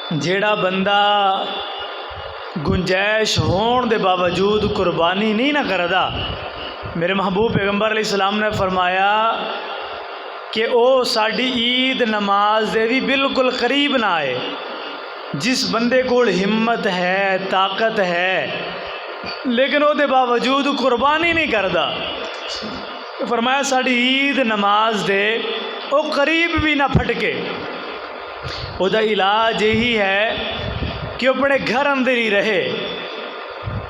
जेड़ा बंदा गुंजाइश होने के बावजूद कुर्बानी नहीं ना करता, मेरे महबूब पैगंबर अलैहिस्सलाम ने फरमाया कि वो साड़ी ईद नमाज दे भी बिल्कुल करीब ना आए। जिस बंदे को हिम्मत है, ताकत है, लेकिन वो बावजूद कुर्बानी नहीं करता, फरमाया साड़ी ईद नमाज दे वो करीब भी ना फटके। उसका इलाज यही है कि अपने घर अंदर ही रहे।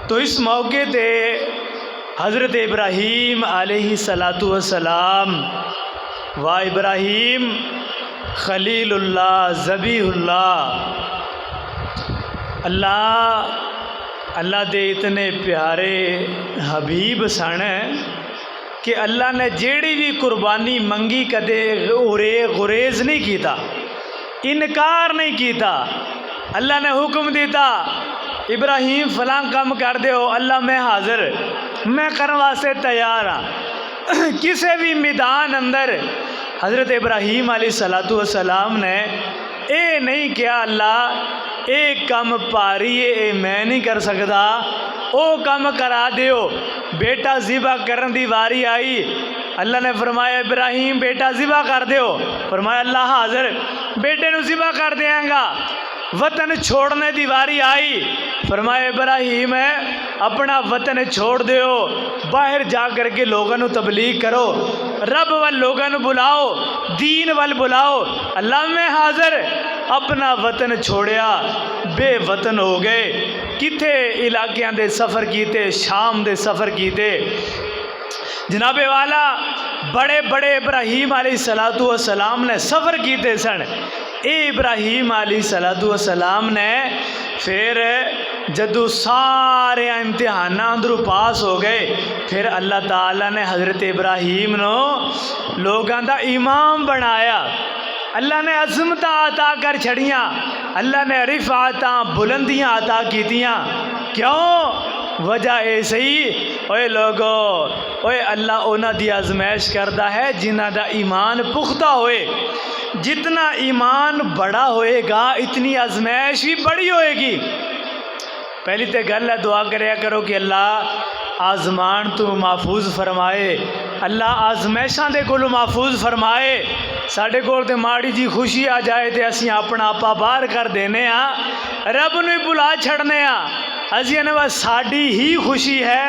तो इस मौके पे हज़रत इब्राहीम अलैहिस्सलातु वस्सलाम व इब्राहीम खलीलुल्लाह ज़बीहुल्लाह अल्लाह दे इतने प्यारे हबीब सन कि अल्लाह ने जेड़ी भी कुर्बानी मंगी कदे गुरेज नहीं किया, इनकार नहीं किया। अल्लाह ने हुक्म दिता इब्राहीम फलां काम कर दो, अल्लाह मैं हाजिर, मैं करने वास्ते तैयार हाँ। किसी भी मैदान अंदर हज़रत इब्राहीम अलैहिस्सलातु वस्सलाम ने ये नहीं किया अल्लाह एक काम भारी है मैं नहीं कर सकता, वो काम करा दियो। बेटा ज़िबा करने की वारी आई, अल्लाह ने फरमाया इब्राहीम बेटा ज़िबा कर दियो, फरमाया अल्लाह हाजिर, बेटे नू ज़िबा कर देंगा। वतन छोड़ने की वारी आई, फरमाया इब्राहीम है अपना वतन छोड़ दियो, बाहर जा कर के लोगों को तबलीग करो, रब वाल लोगों को बुलाओ, दीन वाल बुलाओ। अल्लाह में हाजिर, अपना वतन छोड़िया, बेवतन हो गए। किथे इलाकियां दे सफ़र किए, शाम दे सफ़र किए। जनाबे वाला बड़े बड़े इब्राहीम अलैहिस्सलातु वस्सलाम ने सफ़र किए सन। इब्राहीम अलैहिस्सलातु वस्सलाम ने फिर जदों सारे इम्तिहान अंदरों पास हो गए, फिर अल्लाह ताला ने हज़रत इब्राहीम नो लोगों का इमाम बनाया। अल्लाह ने अज़मत अता कर छड़ियाँ, अल्लाह ने रिफ़ाता बुलंदियाँ अता कीतियाँ। क्यों? वजह ऐसे ही ओए लोगो, ओए अल्लाह उन्हां दी आजमाइश करता है जिन्हां दा ईमान पुख्ता होए। जितना ईमान बड़ा होएगा इतनी आजमाइश भी बड़ी होएगी। पहली तो गल है दुआ करया करो कि अल्लाह आजमान तू महफूज फरमाए, अल्लाह आजमाइशा दे कोलों महफूज फरमाए। साढ़े कोल ते माड़ी जी खुशी आ जाए तो असीं अपना आपा बाहर कर देने रब नूं बुला छड़ने असीं ने बस साड़ी ही खुशी है।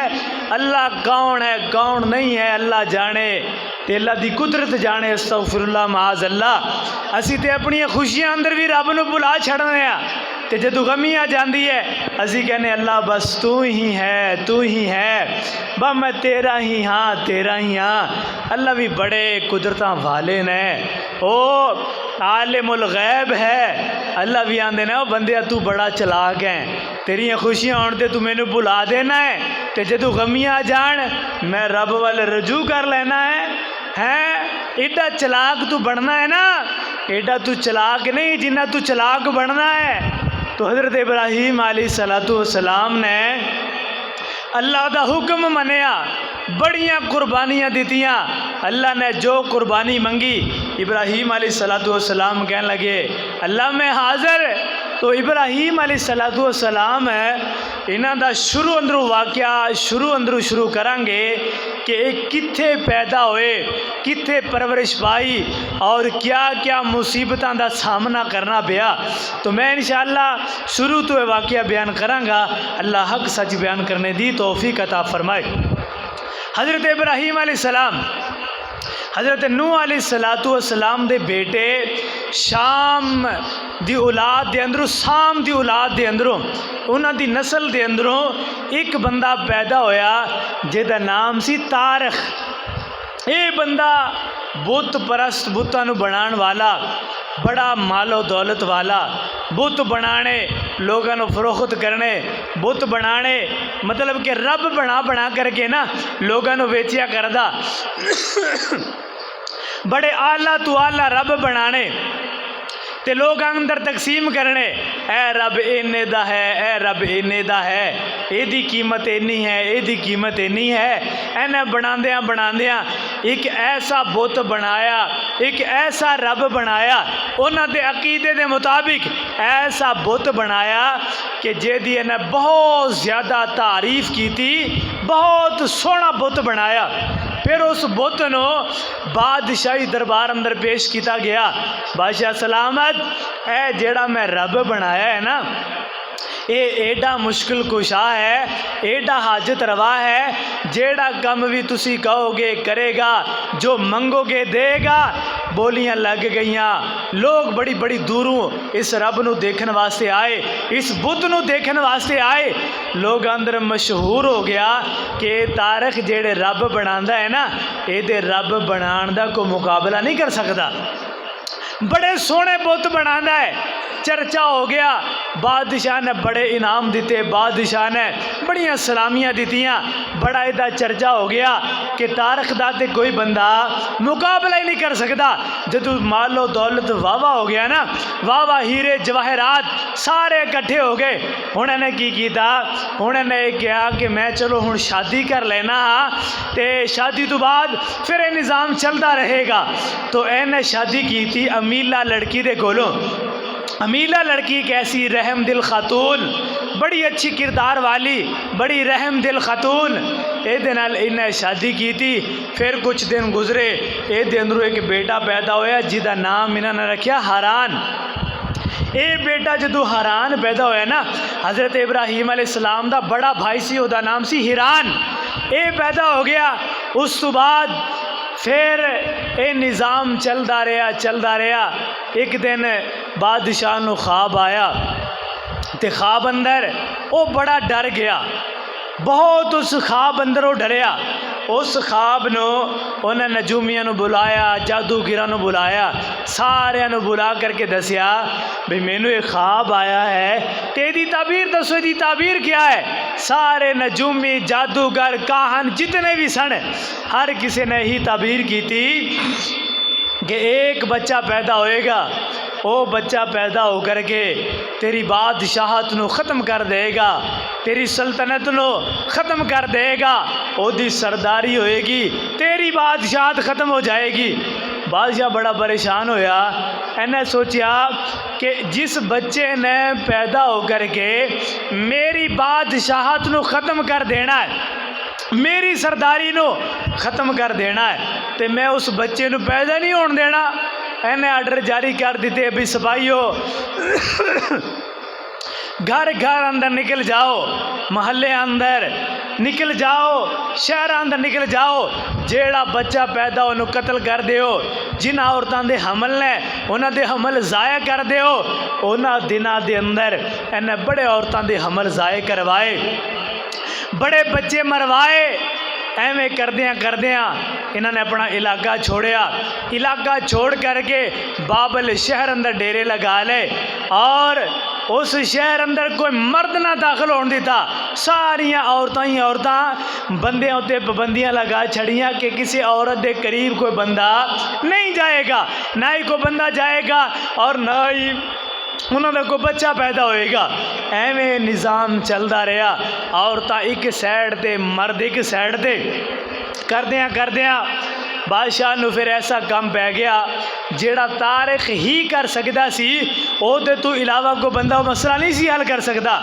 अल्लाह कौन है कौन नहीं है अल्लाह जाने, ते अल्लाह दी कुदरत जाने। अस्तगफिरुल्लाह माज़ अल्लाह। असीं ते अपनी खुशियां अंदर भी रब नूं बुला छड़ने ते जदों गमी आ जाती है असीं कहने अल्लाह बस तू ही है, तू ही है, बस मैं तेरा ही हाँ, तेरा ही हाँ। अल्लाह भी बड़े कुदरतां वाले ने, ओ आलिमुल गैब है। अल्लाह भी आंदे ने ओ बंदिया तू बड़ा चलाक है, तेरिया खुशियां आने ते तू मैनू भुला देना है, ते जदों गमियां आ जान मैं रब वाल रजू कर लेना है। एडा चलाक तू बनना है ना, एडा तू चलाक नहीं जिन्ना तू चलाक बनना है। तो हज़रत इब्राहीम अलैहिस्सलातु वस्सलाम ने अल्लाह का हुक्म मनिया, बड़ियां कुर्बानियाँ दितियाँ। अल्लाह ने जो कुर्बानी मंगी इब्राहीम अलैहिस्सलातु वस्सलाम कहने लगे अल्लाह मैं हाज़िर। तो इब्राहीम अलैहिस्सलातु वस्सलाम इन्हां दा शुरू अंदरों वाक़या शुरू करांगे कि कित्थे पैदा होए, कित्थे परवरिश पाई और क्या क्या मुसीबतों का सामना करना पिया। तो मैं इंशाअल्लाह शुरू तो वाक़या बयान करांगा। अल्लाह हक सच बयान करने दी तौफीक अता फरमाए। हज़रत इब्राहीम अलैहिस्सलाम हज़रत नूह अलैहिस्सलातु वस्सलाम दे बेटे शाम दी औलाद दे अंदरों, साम दी औलाद दे अंदरों, उन्हां दी नस्ल दे अंदरों एक बंदा पैदा होया जिहदा नाम सी तारख। ये बंदा बुत परस्त, बुतां नूं बनाने वाला, बड़ा मालो दौलत वाला, बुत बनाने, लोगों को फरोख्त करने, बुत बनाने मतलब कि रब बना करके ना लोगों को बेचिया करदा। बड़े आला तो आला रब बनाने। ते लोग अंदर तकसीम करने, ए रब इन्ने दा है, ए रब इन्ने दा है, एदी कीमत इन्नी है, एदी कीमत इन्नी है। इन्हें बनांदियां बनांदियां एक ऐसा बुत बनाया, एक ऐसा रब बनाया, उन्हां दे अकीदे दे मुताबिक ऐसा बुत बनाया कि जेदी इन्हें बहुत ज़्यादा तारीफ की थी, बहुत सोहना बुत बनाया। फिर उस बुत नू बादशाही दरबार अंदर पेश किया गया। बादशाह सलामत, ए जेड़ा मैं रब बनाया है ना, ये एडा मुश्किल कुशा है, एडा हाजत रवा है, जेड़ा कम भी तुसी कहोगे करेगा, जो मंगोगे देगा। बोलियां लग गईयां, लोग बड़ी बड़ी दूरों इस रब नू देखने वास्ते आए, इस बुत नू देखने वास्ते आए। लोग अंदर मशहूर हो गया कि तारक जेड़े रब बनांदा है ना, ये रब बनाने का कोई मुकाबला नहीं कर सकता। बड़े सोहने बुत बनांदा है, चर्चा हो गया। बादशाह ने बड़े इनाम दिते, बादशाह ने बड़ियां सलामियां दितियां, बड़ा इहदा चर्चा हो गया कि तारक दा ते कोई बंदा मुकाबला ही नहीं कर सकता। जदों मालो दौलत वावा हो गया ना, वावा हीरे जवाहरात सारे इकट्ठे हो गए। हुण इन्हें की कीता, हुण इन्हें कहा कि मैं चलो हुण शादी कर लेना हाँ, ते शादी तो बाद फिर ये निज़ाम चलता रहेगा। तो इन्हें शादी की थी अमीला लड़की दे कोलों। अमीला लड़की कैसी रहम दिल खातून, बड़ी अच्छी किरदार वाली, बड़ी रहम दिल खातून। ये नाल इन्हें शादी की थी। फिर कुछ दिन गुजरे, ये अंदरों एक बेटा पैदा होया जिदा नाम इन्होंने रखा हारान। ये बेटा जदों हारान पैदा होया ना, हज़रत इब्राहीम अलैहिस्सलाम दा बड़ा भाई सी, उसका नाम सी हिरान। ये पैदा हो गया। उस तो बाद फिर ये निज़ाम चलता रहा। एक दिन बादशाह नू ख्वाब आया, तो ख्वाब अंदर वो बड़ा डर गया, बहुत उस ख्वाब अंदर वो डरिया। उस ख्वाब नू उन्हें नजूमिया नू बुलाया, जादूगिरा नू बुलाया, सारिया नू बुला करके दसिया भी मैनू एक ख्वाब आया है, तेरी ताबीर दसो, इसकी ताबीर क्या है। सारे नजूमी जादूगर काहन जितने भी सन, हर किसी ने ही ताबीर की थी कि एक बच्चा पैदा होएगा, वो बच्चा पैदा हो करके तेरी बादशाहत नू ख़त्म कर देगा, तेरी सल्तनत नू ख़त्म कर देगा, ओदी सरदारी होएगी, तेरी बादशाहत ख़त्म हो जाएगी। बादशाह बड़ा परेशान होया। इन्हें सोचा कि जिस बच्चे ने पैदा हो करके मेरी बादशाहत नू ख़त्म कर देना है, मेरी सरदारी नू ख़त्म कर देना है, तो मैं उस बच्चे नू पैदा नहीं होने देना। इन्हें आर्डर जारी कर दिते भी सिपाहियों घर घर अंदर निकल जाओ, महल्ले अंदर निकल जाओ, शहर अंदर निकल जाओ, जेड़ा बच्चा पैदा उन्हों कतल कर दिओ, जिन औरतों के हमल ने उन्हों के हमल ज़ाया कर दिओ। उन्होंने दिनों के अंदर इन्हें बड़े औरतों के हमल ज़ाया करवाए, बड़े बच्चे मरवाए। एवें करदियाँ इन्होंने अपना इलाका छोड़िया। इलाका छोड़ करके बाबल शहर अंदर डेरे लगा ले, और उस शहर अंदर कोई मर्द ना दाखिल होने देता। सारिया औरतां ही औरतां, बंदियां उत्ते पाबंदियां लगा छड़ियां कि किसी औरत के करीब कोई बंदा नहीं जाएगा, ना ही कोई बंदा जाएगा और ना ही उन्होंने कोई बच्चा पैदा होएगा। एवें निज़ाम चलता रहा। औरतां एक साइड ते, मर्द एक साइड ते, करदियां बादशाह नू फिर ऐसा कम पै गया जेड़ा तारिक ही कर सकता सी, ओहदे तो इलावा कोई बंदा मसला नहीं सी हल कर सकता।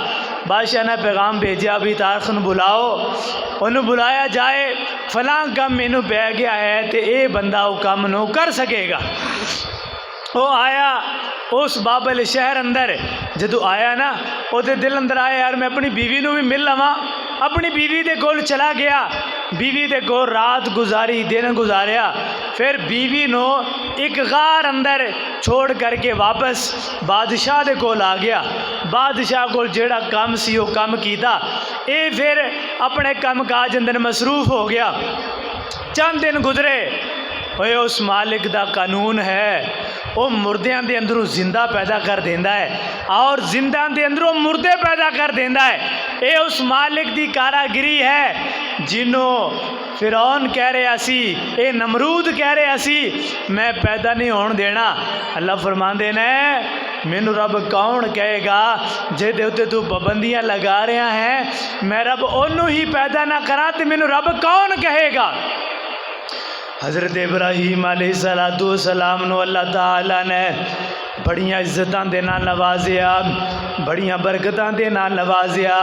बादशाह ने पैगाम भेजा भी तारिक नू बुलाओ। उन्होंने बुलाया जाए, फलां कम मैनू पै गया है तो ये बंदा वो कम नू कर सकेगा। वो आया उस बाबल शहर अंदर, जदों आया ना, उसके दिल अंदर आया यार मैं अपनी बीवी नू भी मिल लवां। अपनी बीवी के कोल चला गया, बीवी के कोल रात गुजारी, दिन गुजारिया। फिर बीवी नू एक गार अंदर छोड़ करके वापस बादशाह के कोल आ गया। बादशाह कोल जेड़ा काम सी वो काम कीता। ये फिर अपने काम काज अंदर मसरूफ हो गया। चंद दिन गुजरे, ओए उस मालिक का कानून है, वो मुर्दियां दे अंदरों जिंदा पैदा कर देंदा है और जिंदा दे अंदरों मुर्दे पैदा कर देंदा है। ये उस मालिक की कारागिरी है। जिन्हों फिरौन कह रहा सी, ये नमरूद कह रहा सी मैं पैदा नहीं होने देना। अल्लाह फरमांदे ने मैनू रब कौन कहेगा जिहदे उत्ते तू पाबंदियां लगा रहा है, मैं रब ओनू ही पैदा ना करा तो मैनू रब कौन कहेगा। हज़रत इब्राहीम अलैहिस्सलाम नू अल्लाह ताला ने बड़ियां इज्जतां दे नाल नवाजिया, बड़ियां बरकतां दे नाल नवाजिया।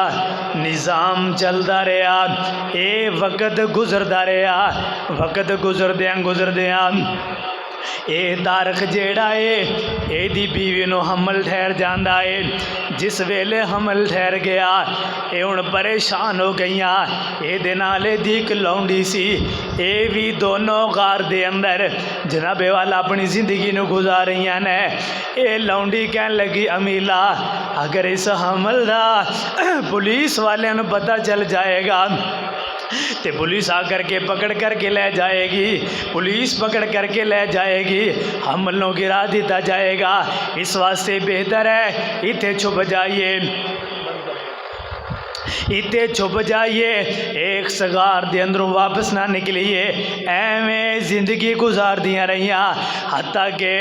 निज़ाम चलदा रहा, ये वक्त गुजरदा रहा। वक्त गुजरदियां ये तारक जेड़ा है एदी बीवी नू हमल ठहर जांदा है। जिस वेले हमल ठहर गया ये हुण परेशान हो गईयां। ये नाल दी एक लौंडी सी, ये भी दोनों गार दे अंदर जनाबे वाला अपनी जिंदगी नू गुजार रही ने। ये लौंडी कहन लगी अमीला अगर इस हमल दा पुलिस वाले नू पता चल जाएगा तो पुलिस आकर के पकड़ करके ले जाएगी, पुलिस पकड़ करके ले जाएगी, हमलों गिरा दिया जाएगा। इस वास्ते बेहतर है इतने छुप जाइए, इतने छुप जाइए, एक सगार दे अंदरों वापस ना निकलिए। एवें जिंदगी गुजार दियां रहियां हत्ता के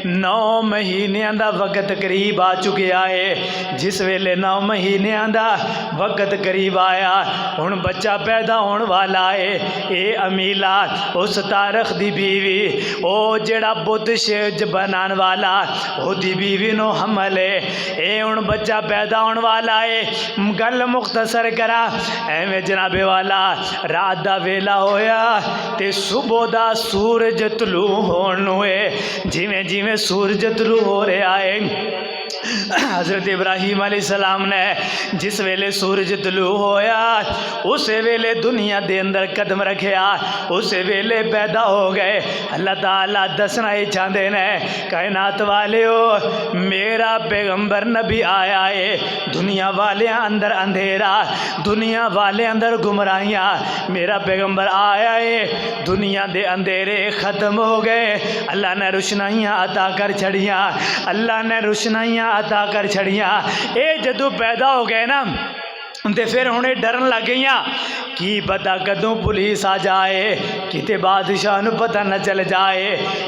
9 महीनों का वक्त करीब आ चुकिया है। जिस वेले 9 महीनों का वक्त करीब आया हुण बच्चा पैदा होने वाला है। ये अमीला उस तारख दी बीवी, वो जेड़ा बुत शेज बनाने वाला ओदी बीवी नो हमल है। ये हुण बच्चा पैदा होने वाला है। गल मुख्तसर करा एवें जनाबे वाला रात दा वेला होया ते सुबह दा सूरज तलू होण हुए। जिवें जिवें सूरज तलू हो रहा है हज़रत इब्राहीम अलैहिस्सलाम ने जिस वेले सूरज तलू होया उस वेले दुनिया दे अंदर कदम रखिया, उस वेले पैदा हो गए। अल्लाह ताला दसना ही चाहते ने कायनात वाले हो मेरा पैगंबर नबी आया है। दुनिया वाले अंदर अंधेरा, दुनिया वाले अंदर गुमराहियाँ, मेरा पैगंबर आया है। दुनिया दे अंधेरे ख़त्म हो गए, अल्लाह ने रोशनाइयाँ अता कर छड़ियाँ, अल्लाह ने रोशनाइयाँ अता कर छड़ियाँ। ये जदों पैदा हो गए ना तो फिर हुणे डरन लग गई की पता कदों पुलिस आ जाए, किते बादशाह नूं पता न चल जाए।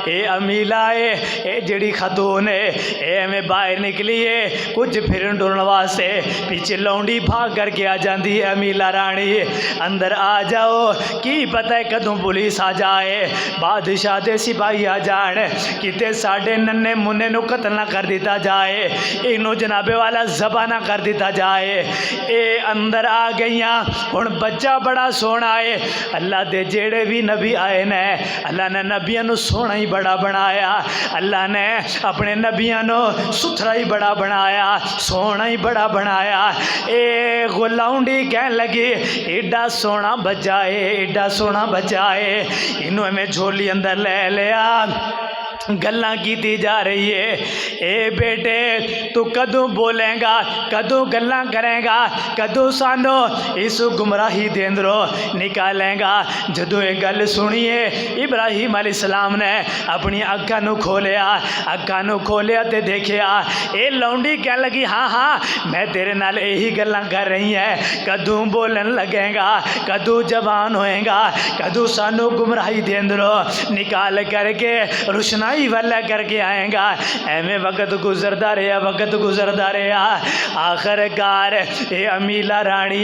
ये अमीला है, ये जड़ी खतून है, एवें बाहर निकली है कुछ फिरन टुरन वास्ते, पीछे लौंडी भाग करके आ जाती है अमीला रानी अंदर आ जाओ, की पता है कदों पुलिस आ जाए, बादशाह दे सिपाही आ जान, किते साडे नन्हे मुन्ने नूं कतल ना कर दिता जाए, इनू जनाबे वाला ज़बा ना कर दिता जाए। ये अंदर आ गई। हुण बच्चा बड़ा सोहना है। अल्लाह दे जेड़े भी नबी आए ने अल्लाह ने नबियां नूं सोहना ही बड़ा बनाया, अल्लाह ने अपने नबियां नूं सुथरा ही बड़ा बनाया, सोहना ही बड़ा बनाया। ए गुलाउंडी कहन लगी एडा सोहना बच्चा है, एडा सोहना बच्चा है, इनू एवें झोली अंदर ले लिया। गल्लां कीती जा रही है, ए बेटे तू कदों बोलेगा, कदों गल्लां करेगा, कदों सानू इस गुमराही दे अंदरों निकालेगा। जदों ये गल सुनिए इब्राहीम अलैहिस्सलाम ने अपनी अक्खां नूं खोलिया, अक्खां नूं खोलिया ते देखिया ये लौंडी कह लगी हाँ हाँ मैं तेरे नाल यही गल्लां कर रही है, कदों बोलन लगेगा, कदों जवान होएगा, कदों सानू गुमराही दे अंदरों निकाल करके रोशनाई वाला करके आएगा। एवें वक्त गुजरदा रहा, वक्त गुजरदा रहा। आखिरकार ये अमीला रानी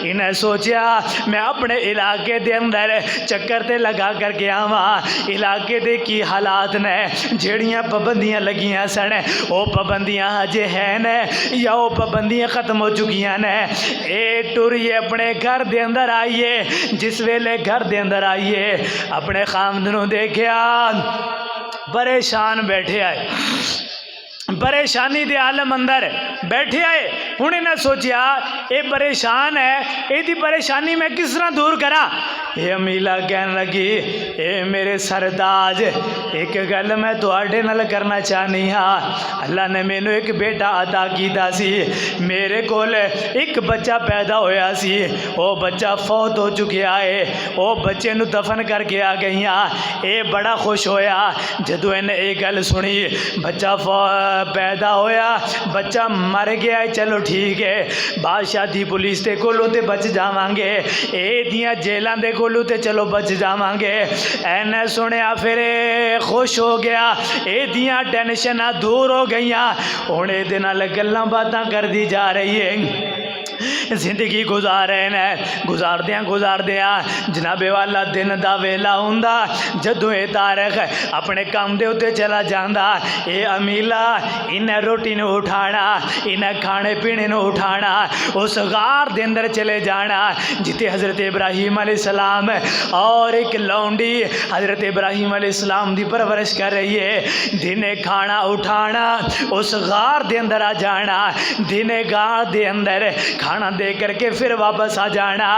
इन्हें सोचा मैं अपने इलाके दे अंदर चक्कर ते लगा करके आवा, इलाके दे की हालात ने, जेड़ियां पाबंदियां लगियां सन वो पाबंदियां अजे है ने या वो पाबंदियां खत्म हो चुकियां ने। ए टुरिए अपने घर दे अंदर आइए, जिस वेले घर दे अंदर आइए अपने खामद नूं देखिया परेशान बैठे आए, परेशानी दे आलम अंदर बैठे आए। हुण इन्हें सोचिया ये परेशान है, यदी परेशानी मैं किस तरह दूर करा। ये अमीला कहन लगी ए मेरे सरताज एक गल मैं तुहाडे नाल करना चाहनी हाँ, अल्लाह ने मैनू एक बेटा अता कीता सी, मेरे कोल एक बच्चा पैदा होया सी, वो बच्चा फौत हो चुकिया है, वो बच्चे नू दफन करके आ गई। ये बड़ा खुश होया जदों इन्हें ये गल सुनी, बच्चा पैदा होया, बच्चा मर गया है, चलो ठीक है, बादशाह दी पुलिस दे कोलों ते बच जावांगे, ए दियां जेलां दे कोलों ते चलो बच जावांगे। इन्हें सुनिया फिर खुश हो गया, ए दियां टेंशनां दूर हो गईयां, हुण इहदे नाल गल्लां बातां करदी जा रही है, जिंदगी गुजार रहे हैं। गुजारदिया जनाबे वाला दिन का वेला हुंदा, जदों ये तारक अपने काम दे उत्ते चला जांदा, ये अमीला इन्हें रोटी नूं उठाना, इन्हें खाने पीने नूं उठाना, उस गार दे अंदर चले जाना जिथे हज़रत इब्राहीम अलैहिस्सलाम और एक लौंडी हज़रत इब्राहीम अलैहिस्सलाम दी परवरिश कर रही है। दिने खाना उठाना, उस गार दे अंदर आ जाना, दिने गार दे अंदर खाना दे करके फिर वापस आ जाना।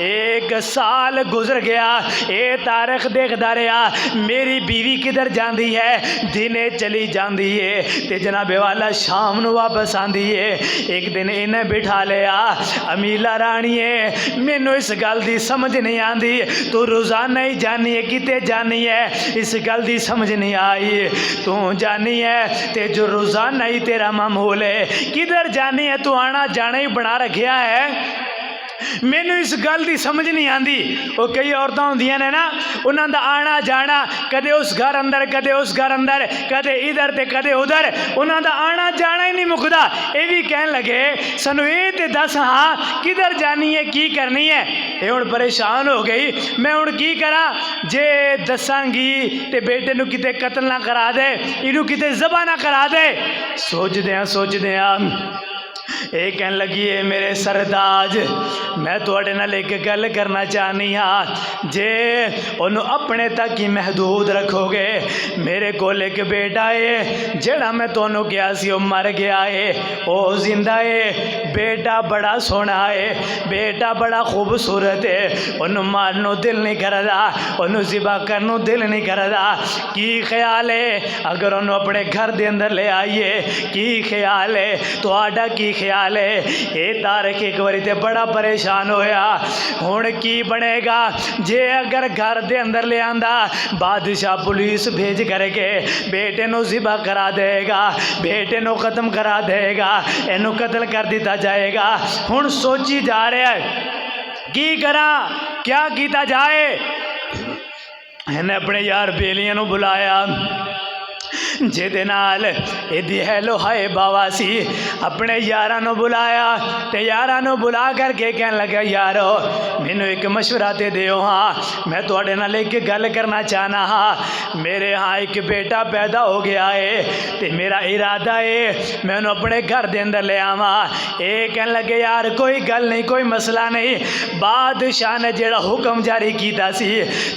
1 साल गुजर गया, ये तारक देखता रहा मेरी बीवी किधर जाती है, दिने चली जाती है ते जनाबे वाला शाम नूं वापस आती है। एक दिन इन्हें बिठा लिया, अमीला राणीए मैनू इस गल की समझ नहीं आती, तू रोज़ाना ही जानी है किते जानी है, इस गल की समझ नहीं आई, तू जानी है ते जो रोज़ाना ही तेरा मामूल है, किधर जानी है, तू आना जाना ही बना रखिया है, मैनू इस गल की समझ नहीं आती। वो कई औरतां होंदियां ने ना, उन्हां दा आना जाना कदे उस घर अंदर कदे उस घर अंदर, कदे इधर ते कदे उधर, उन्हां दा आना जाना ही नहीं मुकदा। ये भी कहन लगे सानू ये ते दस हाँ किधर जानी है की करनी है। ये हुण परेशान हो गई, मैं हुण की करा, जे दसांगी ते बेटे नू किते कतल ना करा दे, इनू किते ज़बा ना करा दे। सोचदियां ये कहन लगी है मेरे सरताज मैं तुहाडे नाल एक गल करना चाहनी हाँ, जे उन्होंने अपने तक ही महदूद रखोगे, मेरे कोल एक बेटा है जेड़ा मैं तुहानू कहा सी वो मर गया है, वो जिंदा है, बेटा बड़ा सोहना है, बेटा बड़ा खूबसूरत है, उन्होंने मारनों दिल नहीं करदा, उन्होंने ज़िबा करनों दिल नहीं करदा। की ख्याल है अगर उन्होंने अपने घर के अंदर ले आइए, की ख्याल है तुहाडा, की ख्याल है। ये तारक एक बारी ते बड़ा परेशान होया, हुण की बनेगा जे अगर घर दे अंदर ले आंदा, बादशाह पुलिस भेज करके बेटे नू ज़िबा करा देगा, बेटे नू ख़त्म करा देगा, इनू कत्ल कर दिता जाएगा। हुण सोची जा रहा है की करा, क्या किया जाए। इन्हें अपने यार बेलियां नू बुलाया जिहदे नाल इहदी हैलो हाय बावा सी, अपने यारां नू बुलाया ते यारां नू बुला करके कहन लगा यारो मैनू एक मशवरा ते दिओ, हाँ मैं तुहाडे नाल एक गल करना चाहना हाँ, मेरे हाँ एक बेटा पैदा हो गया है ते मेरा इरादा है मैं उन्होंने अपने घर दे अंदर ले आवां। ये कहन लगे यार कोई गल नहीं, कोई मसला नहीं, बादशाह ने जेड़ा हुक्म जारी कीता सी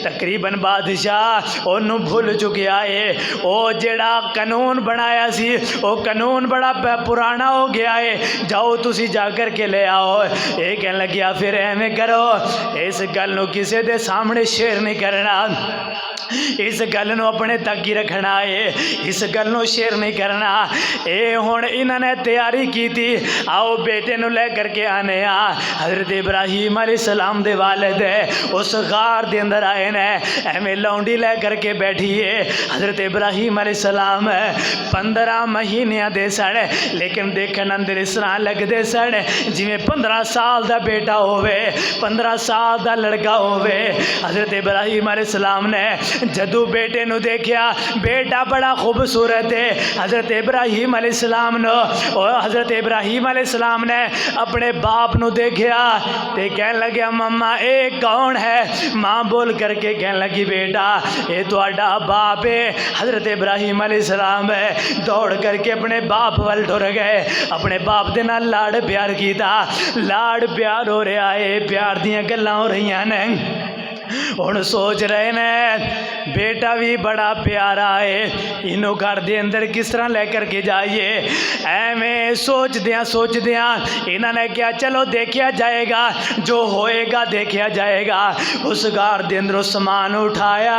तकरीबन बादशाह उन्होंने भुल चुकिया है, वो जेड़ा कानून बनाया सी वो कानून बड़ा पुराना हो गया है, जाओ तुसी जा कर के ले आओ। ये कहने लगिया फिर एवें करो, इस गल नूं किसी दे सामने शेयर नहीं करना, इस गल नूं अपने तक ही रखना है, इस गल नूं शेयर नहीं करना। ये हुण इन्होंने तैयारी की थी, आओ बेटे नूं ले करके आने हज़रत इब्राहीम अलैहिस्सलाम दे वालिद उस गार दे अंदर आए ने, एवें लौंडी ले करके बैठी है। हज़रत इब्राहीम अलैहिस्सलाम 15 महीनियां दे सन, लेकिन देखण अंदर इस तरह लगदे सन जिवें 15 साल का बेटा होवे, 15 साल का लड़का होवे। हज़रत इब्राहीम अलैहिस्सलाम ने जदू बेटे नू देखिया, बेटा बड़ा खूबसूरत है, हज़रत इब्राहीम अलैहिस्सलाम ने हज़रत इब्राहीम अलैहिस्सलाम ने अपने बाप नू देखिया ते कहन लगे मम्मा ये कौन है। माँ बोल करके कहन लगी बेटा ये तुहाडा बाप है। हज़रत इब्राहीम अलैहिस्सलाम दौड़ करके अपने बाप वाल टुर गए, अपने बाप दे नाल लाड़ प्यार कीता, लाड़ प्यार हो रहा है, प्यार दियां गल्लां हो रही ने। हुण सोच रहे ने बेटा भी बड़ा प्यारा है, इनू घर दे अंदर किस तरह लेकर के जाइए। एवें सोचदियां इन्होंने क्या चलो देखा जाएगा, जो होएगा देखा जाएगा। उस घर दे अंदरों समान उठाया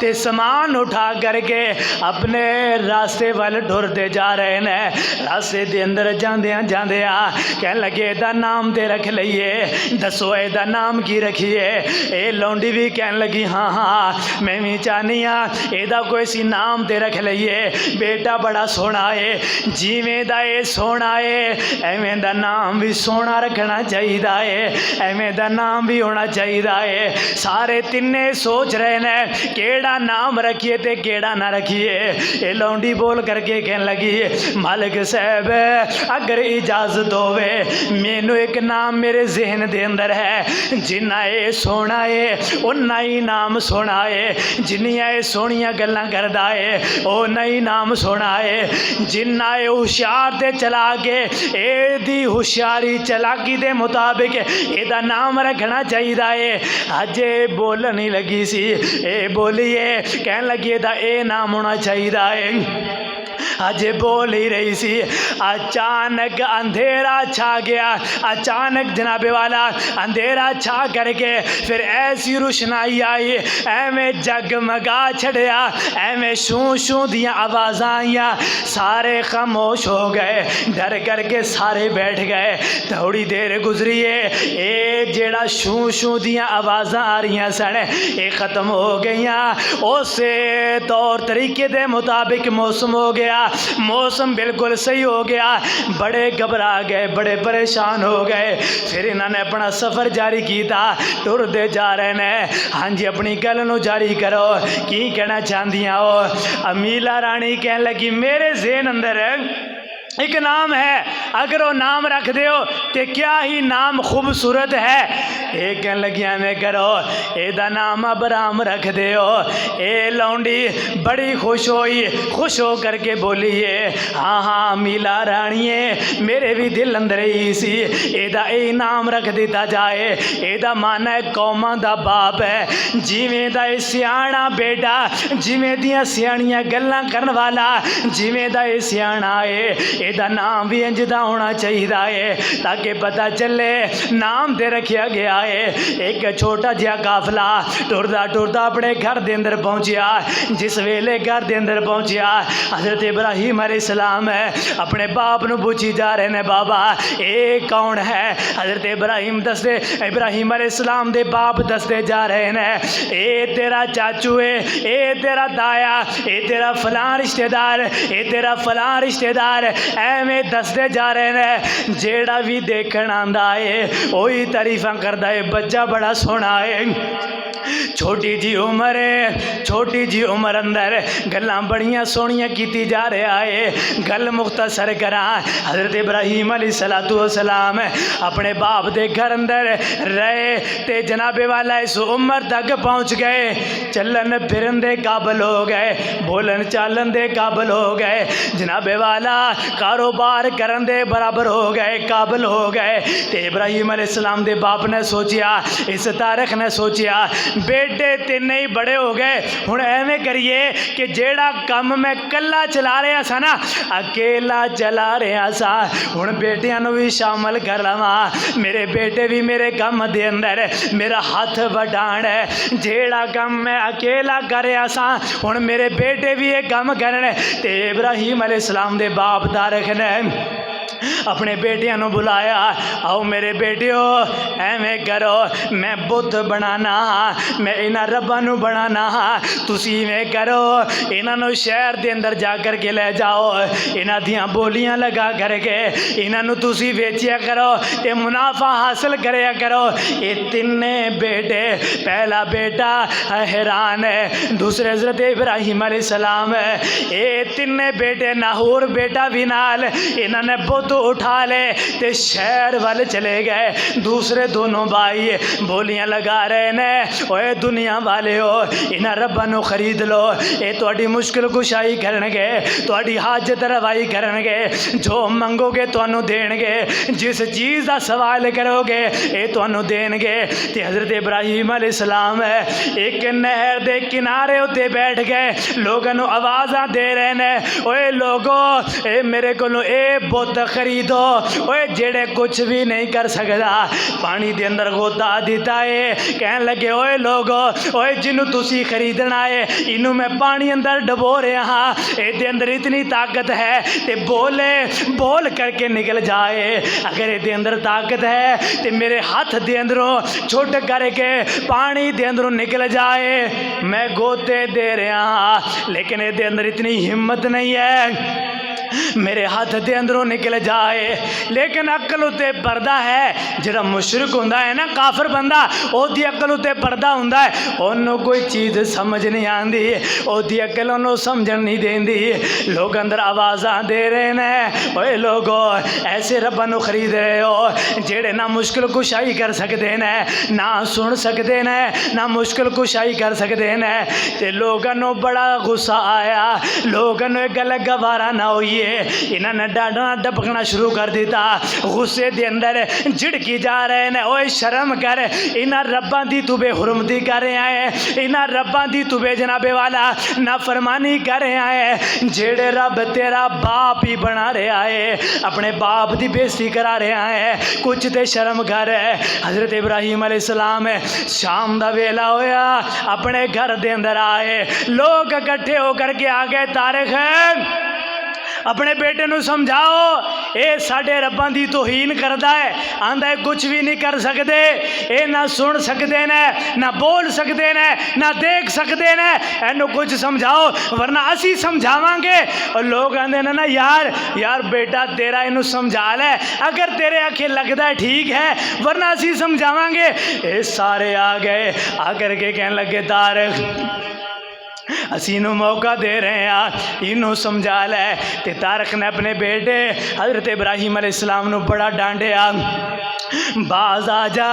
ते समान उठा करके अपने रास्ते वाल टुरते जा रहे ने। रास्ते दे अंदर जांदियां कहन लगे एदा नाम ते रख लईए, दसो एदा नाम की रखिए। ये लौंडी बीवी कहन लगी हाँ हाँ मैं भी चाहनी हाँ एदा कोई सी नाम ते रख लईए, बेटा बड़ा सोहना है, जिवें दा ये सोहना है एवें दा नाम भी सोहना रखना चाहिए है, एवें दा नाम भी होना चाहिए है। सारे तिन्ने सोच रहे ने केड़ा नाम रखिए ते केड़ा ना रखिए। ये लौंडी बोल करके कहन लगी मालिक साहब अगर इजाज़त होवे मैनू एक नाम मेरे जहन दे अंदर है, जिन्ना ये सोहना है उन्ना ही नाम सोहना है, जिन्नियां ये सोहनियां गल्लां करदा है उन्ना ही नाम सोहना है, जिन्ना ये हुशियार ते चला के एदी हुशियारी चलाकी दे मुताबिक एदा नाम रखना चाहिए है। अज बोलन ही लगी सी ए बोलिए कहन लगी एदा ए नाम होना चाहिए है। अज बोल ही रही सी अचानक अंधेरा छा गया, अचानक जनाबे वाला अंधेरा छा करके फिर ऐसी रोशनाई आई एवें जगमगा छड़िया, एवें शू शू दियाँ आवाज़ां आईयां, सारे खामोश हो गए, डर करके सारे बैठ गए। थोड़ी देर गुजरी है ये जेड़ा शू शू दियाँ आवाज़ां आ रही सन ये ख़त्म हो गई, उस तौर तरीके के मुताबिक मौसम हो गया, मौसम बिल्कुल सही हो गया। बड़े घबरा गए, बड़े परेशान हो गए। फिर इन्होंने अपना सफ़र जारी किया, टुरदे जा रहे हैं। हाँ जी अपनी गल नूं जारी करो, की कहना चाहदियाँ हो। अमीला रानी कह लगी मेरे ज़हन अंदर एक नाम है, अगर वो नाम रख दो तो क्या ही नाम खूबसूरत है। ये कह लगिया में करो एदा नाम अबराम रख दो। ए लौंडी बड़ी खुश हुई, खुश हो करके बोली है हाँ हाँ मीला राणीए मेरे भी दिल अंदर ही सी एदा ए नाम रख दिता जाए। एदा माना है कौमां दा बाप है, जिवें दा ए सियाणा बेटा, जिवें दियां सियाणियां गल्लां करन वाला, जिवें दा ए सियाणा है एदा नाम भी इंज दा होना चाहिए है ताकि पता चले नाम दे रखा गया है। एक छोटा जिहा काफिला टुरदा टुरदा अपने घर के अंदर पहुँचया। जिस वेले घर के अंदर पहुँचया हज़रत इब्राहिम अलैहिस्सलाम है अपने बाप नूं पूछी जा रहे ने बाबा ये कौन है। हज़रत इब्राहिम दसदे, इब्राहिम अलैहिस्सलाम दे बाप दसदे जा रहे ने ए तेरा चाचू है, ए तेरा दाया, ए तेरा फलां रिश्तेदार, ए तेरा फलां रिश्तेदार, एवें दसदे जा रहे ने। जेड़ा भी देखण आंदा है वही तारीफां करदा है, बच्चा बड़ा सोहना है, छोटी जी उम्र है, छोटी जी उम्र अंदर गल्लां बड़ियां सोहनियां कीती जा रहा है। गल मुख्तसर करा हज़रत इब्राहिम अलैहिस्सलाम अपने बाप दे घर अंदर रहे ते जनाबे वाला इस उम्र तक पहुँच गए, चलन फिरन दे काबिल हो गए, बोलन चालन दे काबिल हो गए, जनाबे वाला कारोबार करन दे बराबर हो गए, काबिल हो गए। ते इब्राहिम अलैहिस्सलाम दे बाप ने सोचिया, इस तारख ने सोचिया बेटे तीन ही बड़े हो गए, हुण एवें करिए कि जेड़ा काम मैं कला चला रहा सा ना अकेला चला रहा सा हुण बेटियां नूं भी शामिल कर लवां। मेरे बेटे भी मेरे काम दे अंदर मेरा हाथ वडाण है, जेड़ा काम मैं अकेला कर रहा सा हुण मेरे बेटे भी ये काम करन। ते इब्राहिम अलैहिस्सलाम दे बाप तारख ने अपने बेटियां नूं बुलाया, आओ मेरे बेटियो एवें करो मैं बुत बनाना हाँ, मैं इन्हां रब्बां नूं बनाना हाँ, तुसी इवें करो इन्हां नूं शहर दे अंदर जा कर के ले जाओ, इन्हां दियां बोलियां लगा करके इन्हां नूं तुसी वेचिया करो ते मुनाफा हासिल करया करो। ये तिन्ने बेटे, पहला बेटा हैरान है, दूसरे हज़रत इब्राहिम अलैहिस्सलाम है, ये तिन्ने बेटे नाहूर बेटा भी नाल इन्हां ने बुत उठा ले ते शहर वाल चले गए। दूसरे दोनों भाई बोलियां लगा रहे ने ओए दुनिया वाले हो इन्हां रब्बां नूं खरीद लो, ये तुहाडी मुश्किल कुशाई करनगे, तुहाडी हाजत रवाई करनगे, जो मंगोगे तुहानूं देणगे, जिस चीज़ का सवाल करोगे ये तुहानूं देणगे। ते हज़रत इब्राहिम अलैहिस्सलाम एक नहर दे किनारे उत्ते बैठ गए, लोगों नूं आवाज़ां दे रहे ने ओए लोगो ए मेरे कोलों ए बुत खरीदो ओए जेड़े कुछ भी नहीं कर सकता पानी दे अंदर गोता दिता है कहन लगे ओए लोगो ओए जिन्हों तुसी खरीदना है इनू मैं पानी अंदर डबो रहा हाँ ये अंदर इतनी ताकत है ते बोले बोल करके निकल जाए अगर ये अंदर ताकत है तो मेरे हाथ दे अंदरों छोट करके पानी दे अंदरों निकल जाए मैं गोते दे रहा हाँ लेकिन ये अंदर इतनी हिम्मत नहीं है मेरे हाथ दे अंदरों निकल जाए लेकिन अकल उत्ते पर्दा है जिहड़ा मुशरिक हुंदा है ना काफिर बंदा ओदी अकल उत्ते पर्दा हुंदा है ओनू कोई चीज़ समझ नहीं आती ओदी अकल ओनू समझण नहीं देंदी लोग अंदर आवाज़ां दे रहे हैं ओए लोगो ऐसे रब्बा नू खरीद रहे हो जेड़े ना मुश्किल कुशाई कर सकते हैं ना सुन सकते हैं ना मुश्किल कुशाई कर सकते हैं ते लोगों नू बड़ा गुस्सा आया लोगों नू गल गवारा ना होई इन्होंने डांटना डपकना शुरू कर दिता गुस्से के अंदर झिड़की जा रहे हैं ओए शर्म कर इन्ह रब्बां दी तू बेहुरमती कर रहा है इन्ह रब्बां दी तू बेजनाबे वाला नाफरमानी कर रहा है जेड़े रब तेरा बाप ही बना रहा है अपने बाप की बेइज्जती करा रहा है कुछ तो शर्म कर हज़रत इब्राहीम अलैहिस्सलाम शाम का वेला होया अपने घर के अंदर आए लोग इकट्ठे होकर के आ गए तारिक अपने बेटे नू समझाओ ये साडे रब्बां दी तौहीन करदा है आंदा है कुछ भी नहीं कर सकते ये ना सुन सकते ने ना बोल सकते ने ना देख सकते ने इनू कुछ समझाओ वरना असी समझावांगे और लोग आंदे ने ना यार यार बेटा तेरा इनू समझा ले अगर तेरे आखे लगता है ठीक है वरना असी समझावांगे ये सारे आ गए आकर के कहने लगे तारिक असी इनू मौका दे रहे हैं इनू समझा लै ते तारिक ने अपने बेटे हज़रत इब्राहीम अलैहिस्सलाम नू बड़ा डांटिया बाज आ जा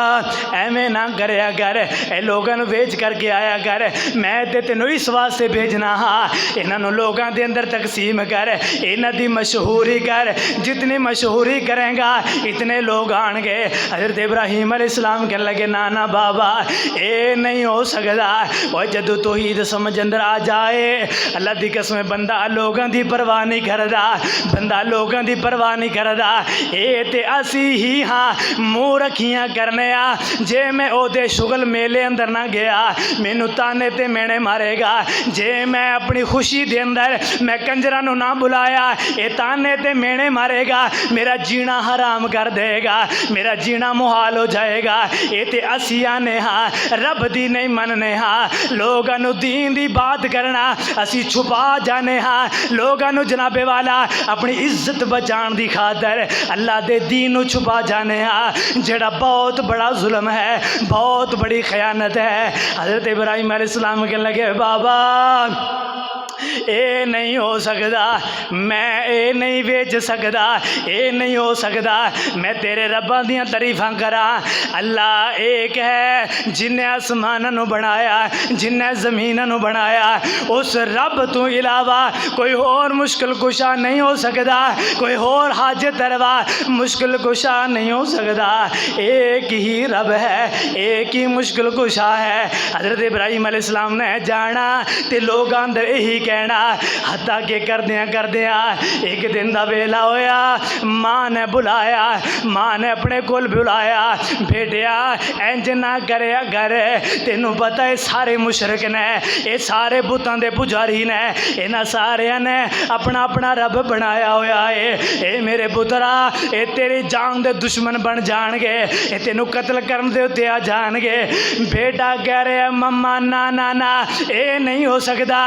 एवें ना करया कर ए लोगों वेच करके आया कर मैं ते तेनों इस वास्ते भेजना हाँ इन्हों लोगों के अंदर तकसीम कर इन्हों की मशहूरी कर जितनी मशहूरी करेंगा इतने लोग आएंगे हज़रत इब्राहीम अलैहिस्सलाम कहने लगे ना ना बाबा ये नहीं हो सकता और जदों तौहीद समझ अंदर आ जाए अल्लाह की कसम बंदा लोगों की परवाह नहीं करता बंदा लोगों की परवाह नहीं करता ये तो असी ही हाँ मूँह रखियाँ करने जे मैं ओदे शुगल मेले अंदर ना गया मैनू ताने ते मेने मारेगा जे मैं अपनी खुशी दे अंदर मैं कंजरा नू ना बुलाया ये ताने ते मेने मारेगा मेरा जीना हराम कर देगा मेरा जीना मुहाल हो जाएगा ये ते असी आने हाँ रब दी नहीं मनने हाँ लोगों नू दीन दी बात करना असी छुपा जाने हाँ लोगों नू जनाबे वाला अपनी इज्जत बचाने की खातर अल्लाह दे दीन नू छुपा जाने हाँ जेड़ा बहुत बड़ा जुल्म है बहुत बड़ी खयानत है हज़रत इब्राहीम अलैहिस्सलाम कहने लगे बाबा ये नहीं हो सकता मैं ये नहीं बेच सकता ये नहीं हो सकता मैं तेरे रब्बां दियां तारीफां करा अल्लाह एक है जिन्हें आसमानों बनाया जिन्हें ज़मीनों बनाया उस रब तो इलावा कोई और मुश्किल कुशा नहीं हो सकता कोई और हाजत रवा मुश्किल कुशा नहीं हो सकता एक ही रब है एक ही मुश्किल कुशा है हज़रत इब्राहीम अलैहिस्सलाम ने जाना तो लोग अंदर यही कहना हत्ता के करदिया एक दिन का वेला होया माँ ने बुलाया माँ ने अपने कोल बुलाया बेटिया इंज ना करे घर तेनू पता है सारे मुशरक ने ये सारे बुतों के पुजारी ने इन्होंने सारिया ने अपना अपना रब बनाया होया है ये मेरे पुत्रा ये तेरी जान दे दुश्मन बन जाएंगे ये तेनू कत्ल करने दे उत्ते आ जाएंगे बेटा कह रहे मम्मा ना ना ना ये नहीं हो सकता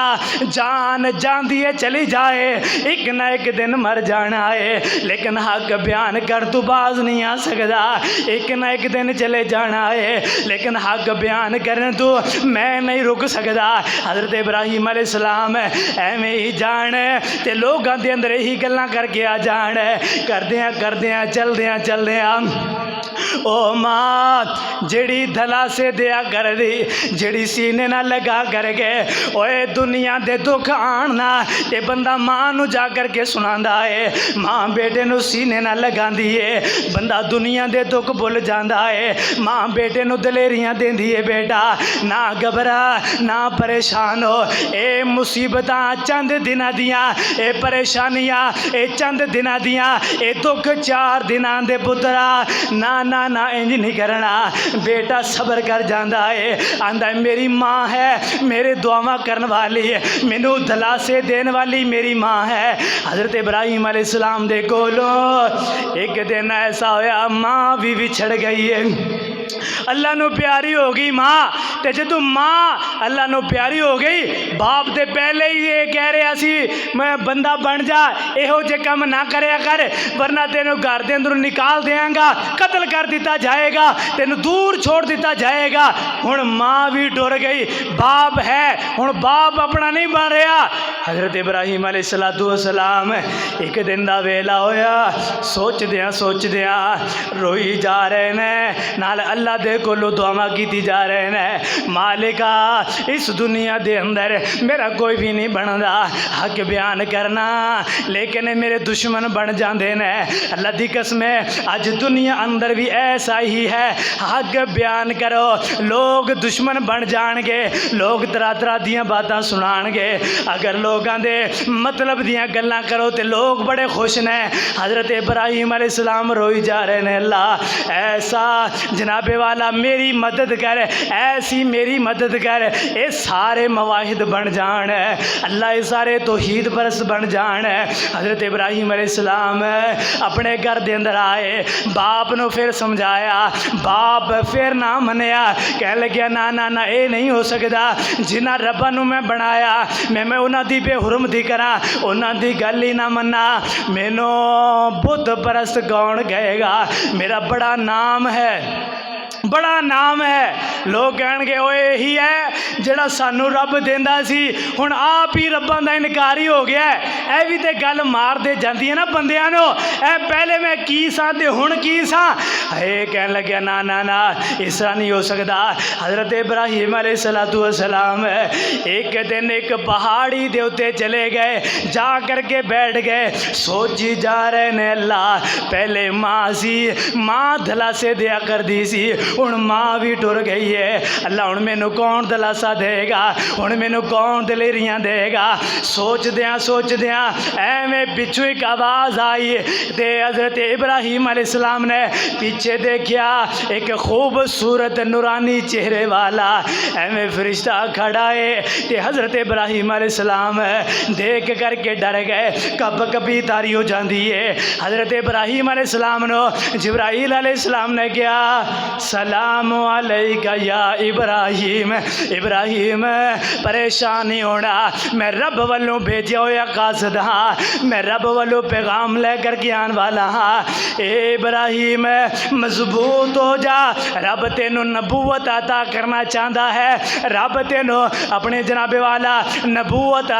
जान जाती है चली जाए एक ना एक दिन मर जाना है लेकिन हक बयान कर तू बाज नहीं आ सकता एक ना एक दिन चले जाना है लेकिन हक बयान करने तू मैं नहीं रुक सकता हज़रत इब्राहीम अलैहिस्सलाम एवें ही जान ते लोगों के अंदर यही गल्लां करके आ जान करदे चलदे ओ मां जेड़ी धला से दिया कर दी, जेड़ी सीने ना लगा करके ओए दुनिया दे दुख आना ये बंदा मां नू जा करके सुनांदा है, मां बेटे नू सीने ना लगांदी है, बंदा दुनिया दे दुख भुल जांदा है। मां बेटे नू दलेरियां देंदी है, बेटा ना घबरा ना परेशान हो, ए मुसीबतां चंद दिनां दियां, ए परेशानियां ए चंद दिनां दियां, ए दुख 4 दिनां दे पुत्रा, ना ना ना इंज नहीं करना। बेटा सब्र कर जांदा है, आंदा है मेरी माँ है, मेरे दुआवां करन वाली है, मैनू दलासे देने वाली मेरी माँ है। हज़रत इब्राहीम अलैहिस्सलाम दे कोलों एक दिन ऐसा होया माँ भी विछड़ गई है, अल्लाह नू प्यारी हो गई माँ, ते जदों माँ अल्लाह नू प्यारी हो गई, बाप ते पहले ही ये कह रहा सी मैं बंदा बन जा, इहो जे काम ना करया कर वरना तेनों घर दे अंदरों निकाल देंगा, कत्ल कर दिता जाएगा, तेनों दूर छोड़ दिता जाएगा। हुण माँ भी डर गई, बाप है हुण बाप अपना नहीं बन रहा। हज़रत इब्राहीम अलैहिस्सलाम एक दिन दा वेला होया, सोचदियां रोई जा रहे ने, नाल अल्लाह दे कोलों दुआवां कीती जा रहे ने, मालिका इस दुनिया दे अंदर मेरा कोई भी नहीं बनदा, हक बयान करना लेकिन मेरे दुश्मन बन जाते ने। अल्लाह दी कसम अज दुनिया अंदर भी ऐसा ही है, हक बयान करो लोग दुश्मन बन जाएंगे, लोग तरह तरह दियां बातां सुनाणगे, अगर लोगों दे मतलब दियां गल्लां करो तो लोग बड़े खुश ने। हज़रत इब्राहीम अलैहिस्सलाम रोई जा रहे ने, अल्लाह ऐसा जनाबे वाला मेरी मदद कर, ऐसी मेरी मदद कर, ये सारे मवाहिद बन जान, अल्लाह ये सारे तौहीद परस्त बन जान। हज़रत इब्राहीम अलैहिस्सलाम अपने घर के अंदर आए, बाप ने फिर समझाया, बाप फिर ना मनिया, कह लग्या ना ना ना ये नहीं हो सकता, जिन्हां रब्बां नूं मैं बनाया मैं उन्हां दी बेहुरमती करा, उन्हां दी गल ही ना मन्ना, मैनू बुत परस्त कौन कहेगा, मेरा बड़ा नाम है, बड़ा नाम है। लोग कहेंगे ओए यही है जिहड़ा सानू रब देंदा सी, हुण आप ही रब्बां दा इनकारी हो गया है। भी तो गल मार दे जाती है ना बंदियां नूं, पहले मैं की सा ते हुण की सा, कहन लग्या ना ना ना इस तरह नहीं हो सकता। हज़रत इब्राहीम अलैहिस्सलाम एक दिन एक पहाड़ी दे उत्ते चले गए, जा करके बैठ गए, सोची जा रहे ने अल्लाह पहले माँ सी, माँ धलासे दिया करदी सी, हुण माँ भी टुर गई है, अल्लाह हुण मैनू कौन दलासा देगा, हुण मैनू कौन दलेरियां देगा। सोचदियां एवें पिछों एक आवाज़ आई ते हज़रत इब्राहीम अलैहिस्सलाम ने पीछे देखा, एक खूबसूरत नूरानी चेहरे वाला एवें फरिश्ता खड़ा है, ते हज़रत इब्राहीम अलैहिस्सलाम देख करके डर गए, कब कभी तारी हो जाती है। हज़रत इब्राहीम अलैहिस्सलाम नो जिब्राईल अलैहिस्सलाम ने कहा सलाम अलैका या इब्राहीम, इब्राहीम परेशान नहीं होना, मैं रब वालों भेजा होया कासद हाँ, मैं रब वालों पैगाम लेकर के आने वाला हाँ। ए इब्राहीम मजबूत हो जा, रब तेनों नबूवत अता करना चाहता है, रब तेनों अपने जनाबे वाला नबूवत